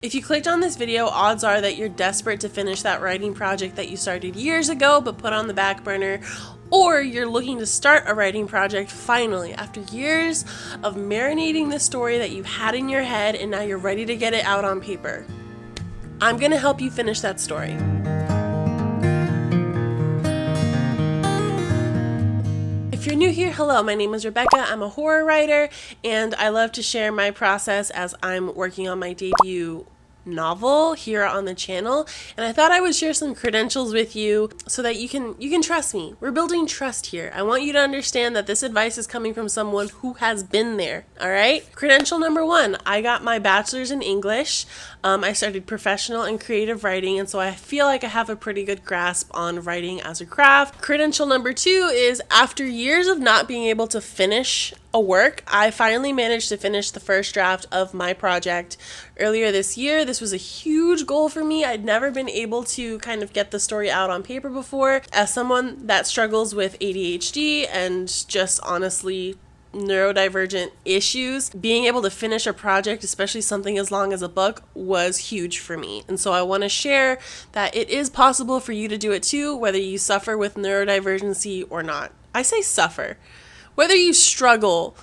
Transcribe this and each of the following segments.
If you clicked on this video, odds are that you're desperate to finish that writing project that you started years ago but put on the back burner, or you're looking to start a writing project finally after years of marinating the story that you've had in your head and now you're ready to get it out on paper. I'm going to help you finish that story. If you're new here, hello, my name is Rebecca. I'm a horror writer, and I love to share my process as I'm working on my debut novel here on the channel. And I thought I would share some credentials with you so that you can trust me. We're building trust here. I want you to understand that this advice is coming from someone who has been there, all right? Credential number 1, I got my bachelor's in English. I studied professional and creative writing, and so I feel like I have a pretty good grasp on writing as a craft. Credential number 2 is after years of not being able to finish a work, I finally managed to finish the first draft of my project earlier this year. This was a huge goal for me. I'd never been able to kind of get the story out on paper before. As someone that struggles with ADHD and just honestly neurodivergent issues, being able to finish a project, especially something as long as a book, was huge for me. And so I want to share that it is possible for you to do it too, whether you suffer with neurodivergency or not. I say suffer. Whether you struggle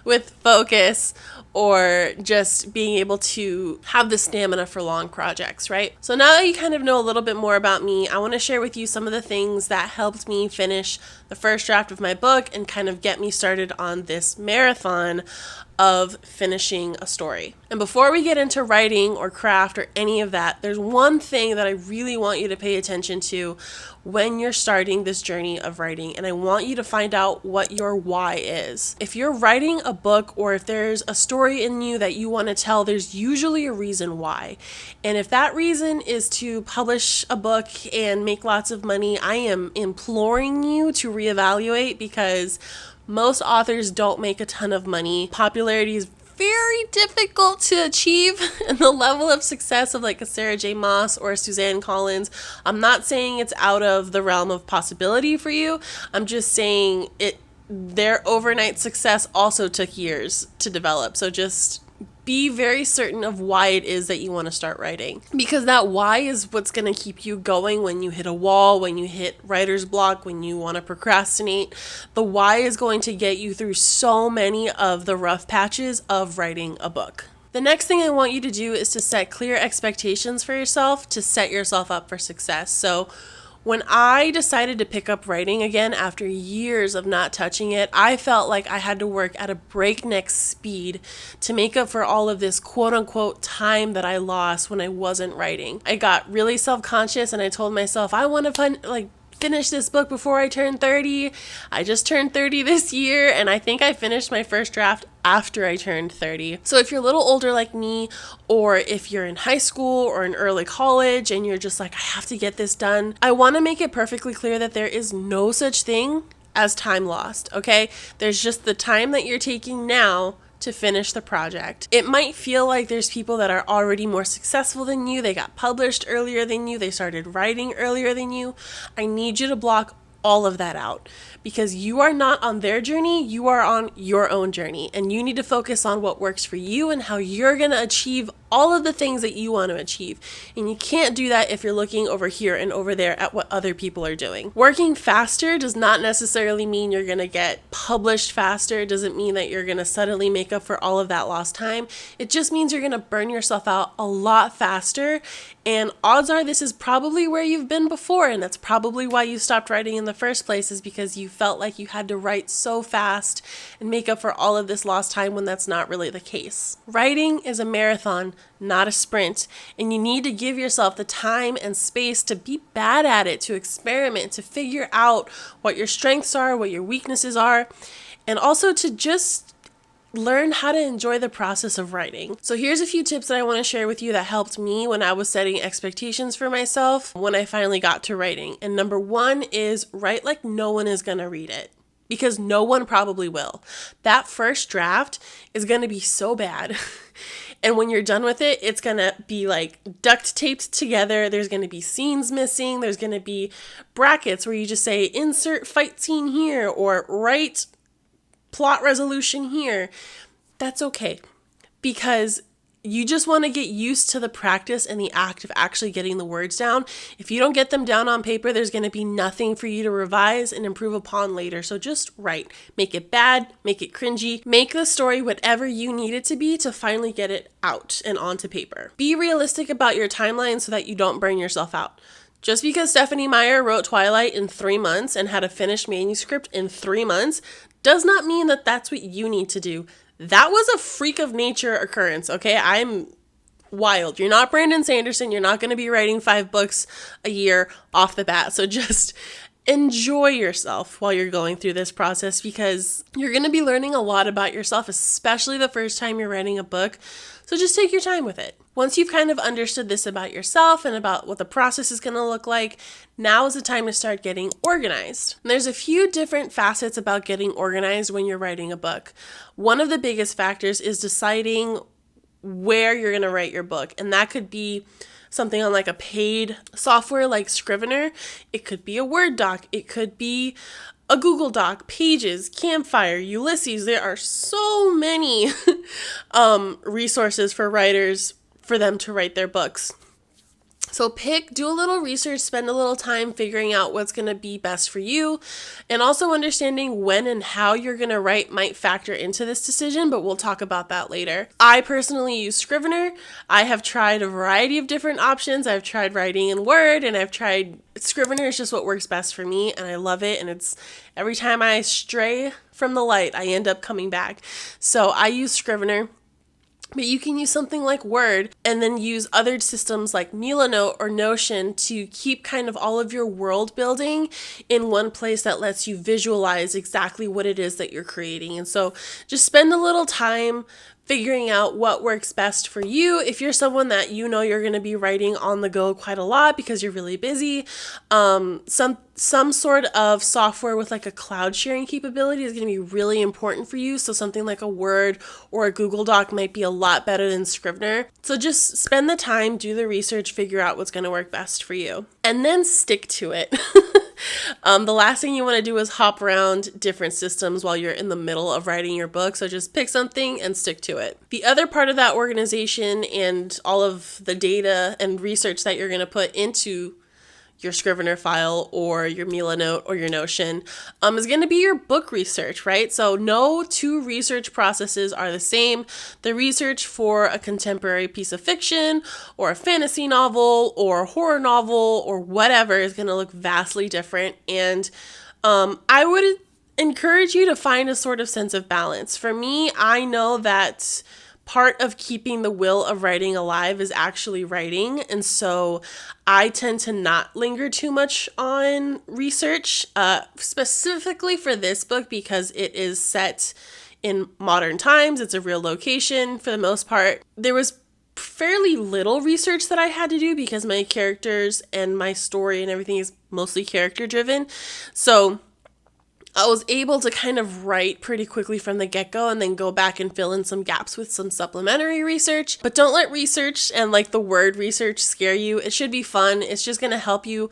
with focus or just being able to have the stamina for long projects, right? So now that you kind of know a little bit more about me, I want to share with you some of the things that helped me finish the first draft of my book and kind of get me started on this marathon of finishing a story. And before we get into writing or craft or any of that, there's one thing that I really want you to pay attention to when you're starting this journey of writing, and I want you to find out what your why is. If you're writing a book or if there's a story in you that you want to tell, there's usually a reason why. And if that reason is to publish a book and make lots of money, I am imploring you to reevaluate, because most authors don't make a ton of money. Popularity is very difficult to achieve, and the level of success of like a Sarah J. Maas or a Suzanne Collins, I'm not saying it's out of the realm of possibility for you. I'm just saying their overnight success also took years to develop. So just be very certain of why it is that you want to start writing, because that why is what's going to keep you going when you hit a wall, when you hit writer's block, when you want to procrastinate. The why is going to get you through so many of the rough patches of writing a book. The next thing I want you to do is to set clear expectations for yourself to set yourself up for success. So when I decided to pick up writing again after years of not touching it, I felt like I had to work at a breakneck speed to make up for all of this quote-unquote time that I lost when I wasn't writing. I got really self-conscious, and I told myself, I want to finish this book before I turn 30. I just turned 30 this year, and I think I finished my first draft after I turned 30. So if you're a little older like me, or if you're in high school or in early college and you're just like, I have to get this done, I want to make it perfectly clear that there is no such thing as time lost, okay? There's just the time that you're taking now to finish the project. It might feel like there's people that are already more successful than you. They got published earlier than you. They started writing earlier than you. I need you to block all of that out, because you are not on their journey, you are on your own journey, and you need to focus on what works for you and how you're going to achieve all of the things that you want to achieve. And you can't do that if you're looking over here and over there at what other people are doing. Working faster does not necessarily mean you're going to get published faster. It doesn't mean that you're going to suddenly make up for all of that lost time. It just means you're going to burn yourself out a lot faster. And odds are this is probably where you've been before, and that's probably why you stopped writing in the first place, is because you felt like you had to write so fast and make up for all of this lost time, when that's not really the case. Writing is a marathon, not a sprint, and you need to give yourself the time and space to be bad at it, to experiment, to figure out what your strengths are, what your weaknesses are, and also to just learn how to enjoy the process of writing. So here's a few tips that I want to share with you that helped me when I was setting expectations for myself when I finally got to writing. And number 1 is write like no one is going to read it, because no one probably will. That first draft is going to be so bad. And when you're done with it, it's going to be like duct taped together. There's going to be scenes missing. There's going to be brackets where you just say insert fight scene here or write plot resolution here. That's okay, because You just want to get used to the practice and the act of actually getting the words down. If you don't get them down on paper, there's going to be nothing for you to revise and improve upon later. So just write. Make it bad, make it cringy, make the story whatever you need it to be to finally get it out and onto paper. Be realistic about your timeline so that you don't burn yourself out. Just because Stephenie Meyer wrote Twilight in 3 months and had a finished manuscript in 3 months does not mean that that's what you need to do. That was a freak of nature occurrence, okay? I'm wild. You're not Brandon Sanderson. You're not going to be writing 5 books a year off the bat. So just enjoy yourself while you're going through this process, because you're going to be learning a lot about yourself, especially the first time you're writing a book. So just take your time with it. Once you've kind of understood this about yourself and about what the process is going to look like, now is the time to start getting organized. And there's a few different facets about getting organized when you're writing a book. One of the biggest factors is deciding where you're going to write your book. And that could be something on like a paid software like Scrivener. It could be a Word doc. It could be a Google Doc, Pages, Campfire, Ulysses. There are so many resources for writers for them to write their books. So do a little research, spend a little time figuring out what's going to be best for you, and also understanding when and how you're going to write might factor into this decision, but we'll talk about that later. I personally use Scrivener. I have tried a variety of different options. I've tried writing in Word, and I've tried Scrivener is just what works best for me, and I love it, and it's every time I stray from the light, I end up coming back. So I use Scrivener. But you can use something like Word and then use other systems like Milanote or Notion to keep kind of all of your world building in one place that lets you visualize exactly what it is that you're creating. And so just spend a little time figuring out what works best for you. If you're someone that you know you're going to be writing on the go quite a lot because you're really busy, some sort of software with like a cloud sharing capability is going to be really important for you. So something like a Word or a Google Doc might be a lot better than Scrivener. So just spend the time, do the research, figure out what's going to work best for you, and then stick to it. The last thing you want to do is hop around different systems while you're in the middle of writing your book. So just pick something and stick to it. The other part of that organization and all of the data and research that you're going to put into your Scrivener file or your Milanote or your Notion is going to be your book research, right? So no two research processes are the same. The research for a contemporary piece of fiction or a fantasy novel or a horror novel or whatever is going to look vastly different. And I would encourage you to find a sort of sense of balance. For me, I know that part of keeping the will of writing alive is actually writing. And so I tend to not linger too much on research, specifically for this book because it is set in modern times. It's a real location for the most part. There was fairly little research that I had to do because my characters and my story and everything is mostly character driven. So I was able to kind of write pretty quickly from the get-go and then go back and fill in some gaps with some supplementary research. But don't let research and like the word research scare you. It should be fun. It's just going to help you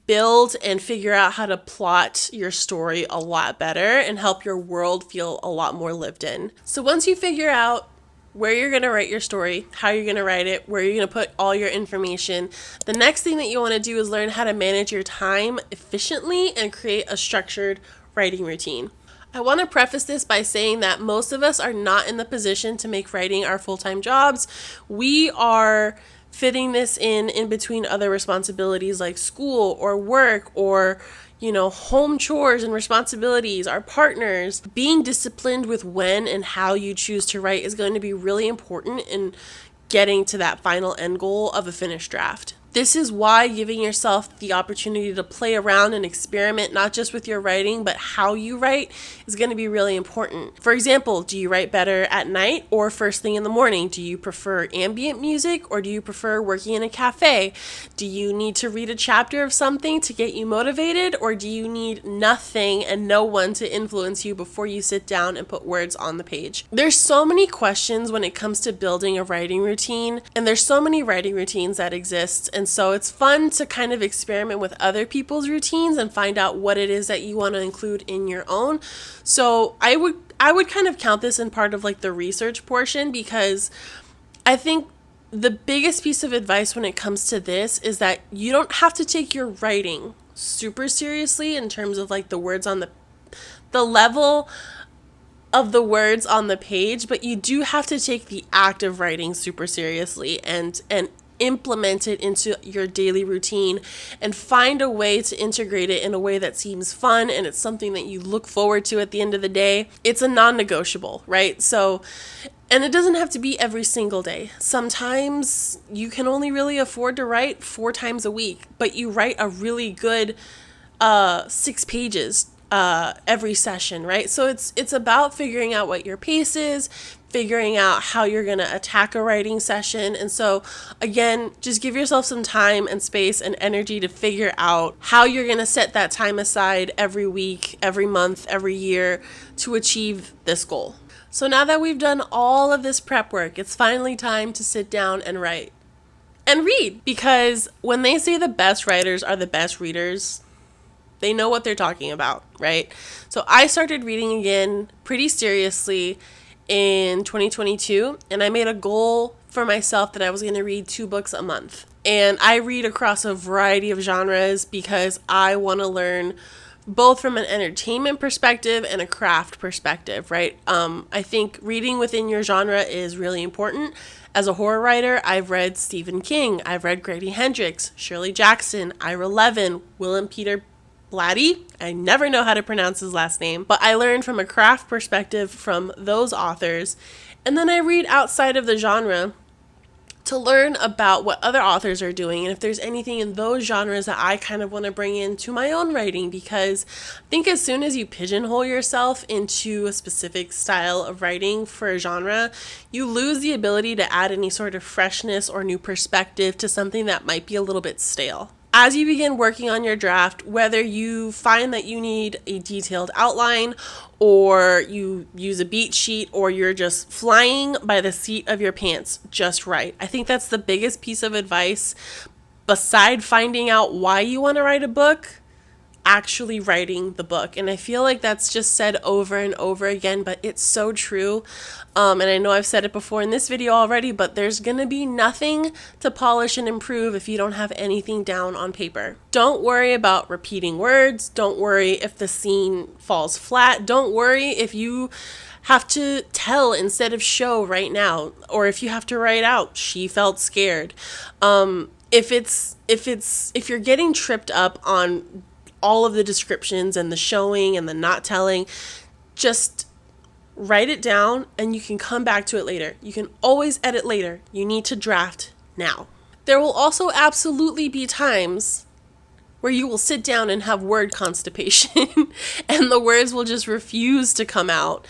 build and figure out how to plot your story a lot better and help your world feel a lot more lived in. So once you figure out where you're going to write your story, how you're going to write it, where you're going to put all your information, the next thing that you want to do is learn how to manage your time efficiently and create a structured writing routine. I want to preface this by saying that most of us are not in the position to make writing our full-time jobs. We are fitting this in between other responsibilities like school or work or home chores and responsibilities, our partners. Being disciplined with when and how you choose to write is going to be really important in getting to that final end goal of a finished draft. This is why giving yourself the opportunity to play around and experiment, not just with your writing, but how you write, is going to be really important. For example, do you write better at night or first thing in the morning? Do you prefer ambient music or do you prefer working in a cafe? Do you need to read a chapter of something to get you motivated, or do you need nothing and no one to influence you before you sit down and put words on the page? There's so many questions when it comes to building a writing routine, and there's so many writing routines that exist. And so it's fun to kind of experiment with other people's routines and find out what it is that you want to include in your own. So I would kind of count this in part of like the research portion, because I think the biggest piece of advice when it comes to this is that you don't have to take your writing super seriously in terms of like the words on the level of the words on the page, but you do have to take the act of writing super seriously and implement it into your daily routine and find a way to integrate it in a way that seems fun and it's something that you look forward to at the end of the day. It's a non-negotiable, right? So, and it doesn't have to be every single day. Sometimes you can only really afford to write 4 times a week, but you write a really good 6 pages every session, right? So it's about figuring out what your pace is, figuring out how you're going to attack a writing session. And so again, just give yourself some time and space and energy to figure out how you're going to set that time aside every week, every month, every year to achieve this goal. So now that we've done all of this prep work, it's finally time to sit down and write and read, because when they say the best writers are the best readers, they know what they're talking about, right? So I started reading again pretty seriously in 2022, and I made a goal for myself that I was going to read 2 books a month. And I read across a variety of genres because I want to learn both from an entertainment perspective and a craft perspective, right? I think reading within your genre is really important. As a horror writer, I've read Stephen King, I've read Grady Hendrix, Shirley Jackson, Ira Levin, Willem Peter Blatty. I never know how to pronounce his last name, but I learned from a craft perspective from those authors. And then I read outside of the genre to learn about what other authors are doing and if there's anything in those genres that I kind of want to bring into my own writing, because I think as soon as you pigeonhole yourself into a specific style of writing for a genre, you lose the ability to add any sort of freshness or new perspective to something that might be a little bit stale. As you begin working on your draft, whether you find that you need a detailed outline or you use a beat sheet or you're just flying by the seat of your pants, just write. I think that's the biggest piece of advice. Beside finding out why you want to write a book, actually writing the book. And I feel like that's just said over and over again, but it's so true. And I know I've said it before in this video already, but there's going to be nothing to polish and improve if you don't have anything down on paper. Don't worry about repeating words. Don't worry if the scene falls flat. Don't worry if you have to tell instead of show right now, or if you have to write out, she felt scared. If you're getting tripped up on all of the descriptions and the showing and the not telling, just write it down and you can come back to it later. You can always edit later. You need to draft now. There will also absolutely be times where you will sit down and have word constipation and the words will just refuse to come out.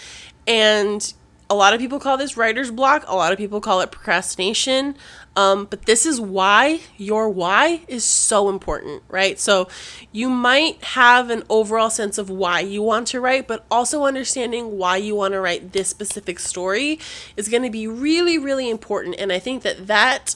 And a lot of people call this writer's block. A lot of people call it procrastination. But this is why your why is so important, right? So you might have an overall sense of why you want to write, but also understanding why you want to write this specific story is going to be really, really important. And I think that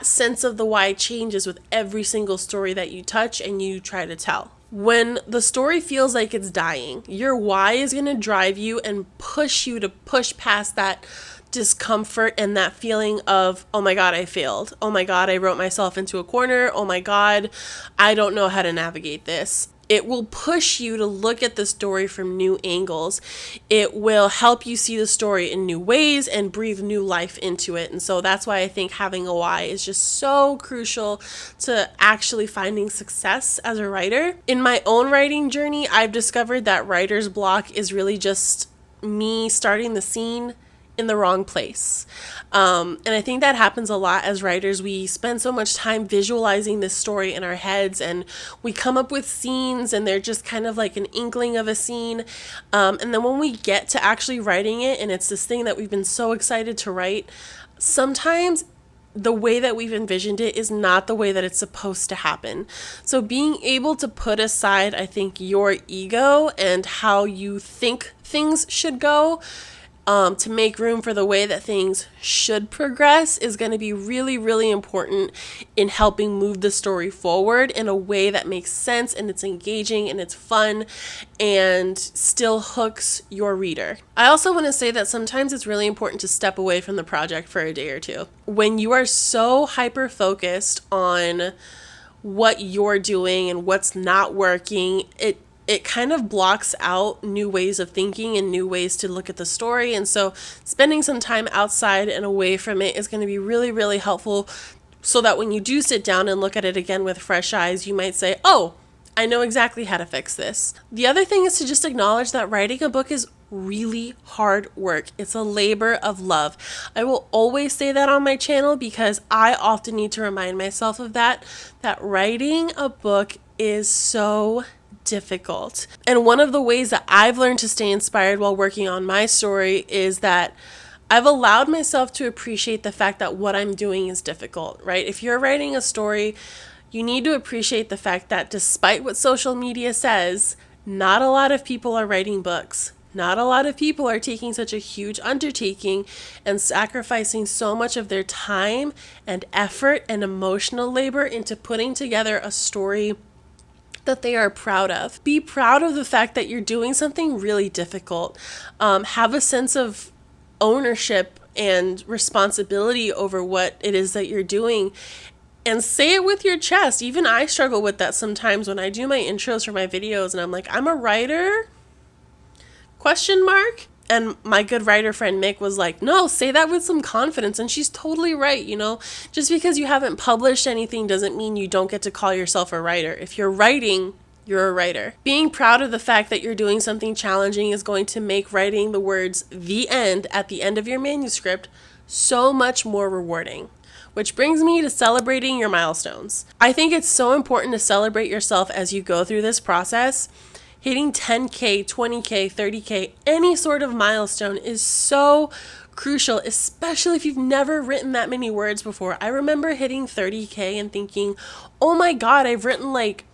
sense of the why changes with every single story that you touch and you try to tell. When the story feels like it's dying, your why is going to drive you and push you to push past that discomfort and that feeling of, oh my God, I failed. Oh my God, I wrote myself into a corner. Oh my God, I don't know how to navigate this. It will push you to look at the story from new angles. It will help you see the story in new ways and breathe new life into it. And so that's why I think having a why is just so crucial to actually finding success as a writer. In my own writing journey, I've discovered that writer's block is really just me starting the scene in the wrong place. And I think that happens a lot as writers. We spend so much time visualizing this story in our heads and we come up with scenes and they're just kind of like an inkling of a scene. And then when we get to actually writing it and it's this thing that we've been so excited to write, sometimes the way that we've envisioned it is not the way that it's supposed to happen. So being able to put aside, I think, your ego and how you think things should go to make room for the way that things should progress is going to be really, really important in helping move the story forward in a way that makes sense and it's engaging and it's fun and still hooks your reader. I also want to say that sometimes it's really important to step away from the project for a day or two. When you are so hyper focused on what you're doing and what's not working, it kind of blocks out new ways of thinking and new ways to look at the story. And so spending some time outside and away from it is going to be really, really helpful, so that when you do sit down and look at it again with fresh eyes, you might say, oh, I know exactly how to fix this. The other thing is to just acknowledge that writing a book is really hard work. It's a labor of love. I will always say that on my channel because I often need to remind myself of that writing a book is so difficult. And one of the ways that I've learned to stay inspired while working on my story is that I've allowed myself to appreciate the fact that what I'm doing is difficult, right? If you're writing a story, you need to appreciate the fact that despite what social media says, not a lot of people are writing books. Not a lot of people are taking such a huge undertaking and sacrificing so much of their time and effort and emotional labor into putting together a story that they are proud of. Be proud of the fact that you're doing something really difficult. Have a sense of ownership and responsibility over what it is that you're doing. And say it with your chest. Even I struggle with that sometimes when I do my intros for my videos and I'm like, I'm a writer? ? And my good writer friend Mick was like, no, say that with some confidence. And she's totally right, you know. Just because you haven't published anything doesn't mean you don't get to call yourself a writer. If you're writing, you're a writer. Being proud of the fact that you're doing something challenging is going to make writing the words "the end" at the end of your manuscript so much more rewarding. Which brings me to celebrating your milestones. I think it's so important to celebrate yourself as you go through this process. Hitting 10K, 20K, 30K, any sort of milestone is so crucial, especially if you've never written that many words before. I remember hitting 30K and thinking, oh my God, I've written like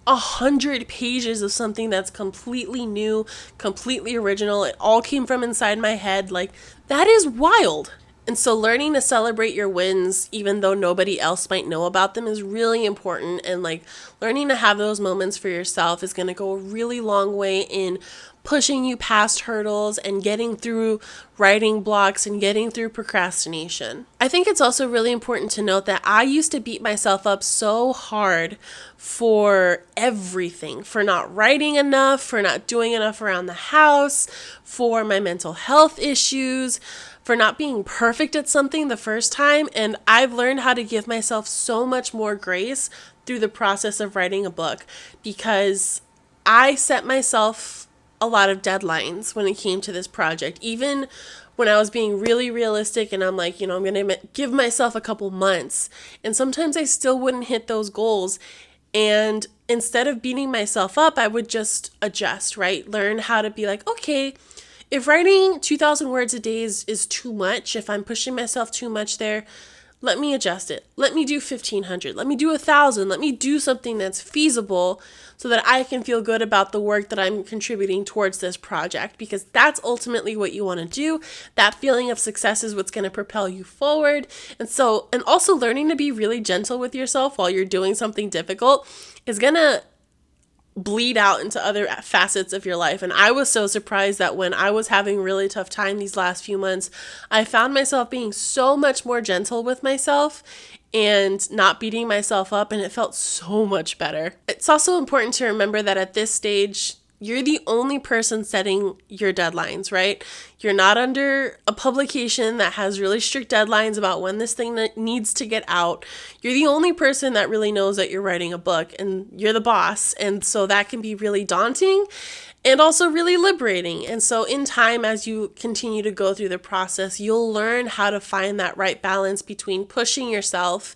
100 pages of something that's completely new, completely original. It all came from inside my head. Like, that is wild. And so learning to celebrate your wins, even though nobody else might know about them, is really important. And like learning to have those moments for yourself is going to go a really long way in pushing you past hurdles and getting through writing blocks and getting through procrastination. I think it's also really important to note that I used to beat myself up so hard for everything, for not writing enough, for not doing enough around the house, for my mental health issues, for not being perfect at something the first time. And I've learned how to give myself so much more grace through the process of writing a book, because I set myself a lot of deadlines when it came to this project. Even when I was being really realistic and I'm like, I'm going to give myself a couple months. And sometimes I still wouldn't hit those goals. And instead of beating myself up, I would just adjust, right? Learn how to be like, okay, if writing 2,000 words a day is too much, if I'm pushing myself too much there, let me adjust it. Let me do 1,500. Let me do 1,000. Let me do something that's feasible so that I can feel good about the work that I'm contributing towards this project, because that's ultimately what you want to do. That feeling of success is what's going to propel you forward. And also learning to be really gentle with yourself while you're doing something difficult is going to bleed out into other facets of your life. And I was so surprised that when I was having a really tough time these last few months, I found myself being so much more gentle with myself and not beating myself up, and it felt so much better. It's also important to remember that at this stage, you're the only person setting your deadlines, right? You're not under a publication that has really strict deadlines about when this thing needs to get out. You're the only person that really knows that you're writing a book, and you're the boss. And so that can be really daunting and also really liberating. And so in time, as you continue to go through the process, you'll learn how to find that right balance between pushing yourself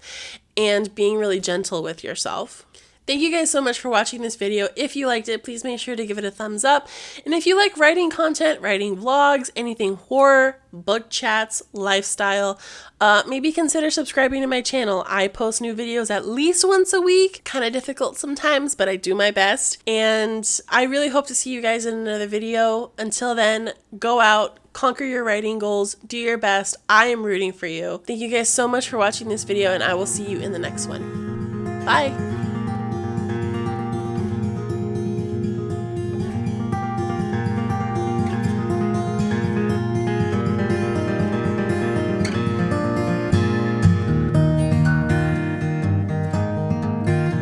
and being really gentle with yourself. Thank you guys so much for watching this video. If you liked it, please make sure to give it a thumbs up. And if you like writing content, writing vlogs, anything horror, book chats, lifestyle, maybe consider subscribing to my channel. I post new videos at least once a week. Kind of difficult sometimes, but I do my best. And I really hope to see you guys in another video. Until then, go out, conquer your writing goals, do your best. I am rooting for you. Thank you guys so much for watching this video, and I will see you in the next one. Bye!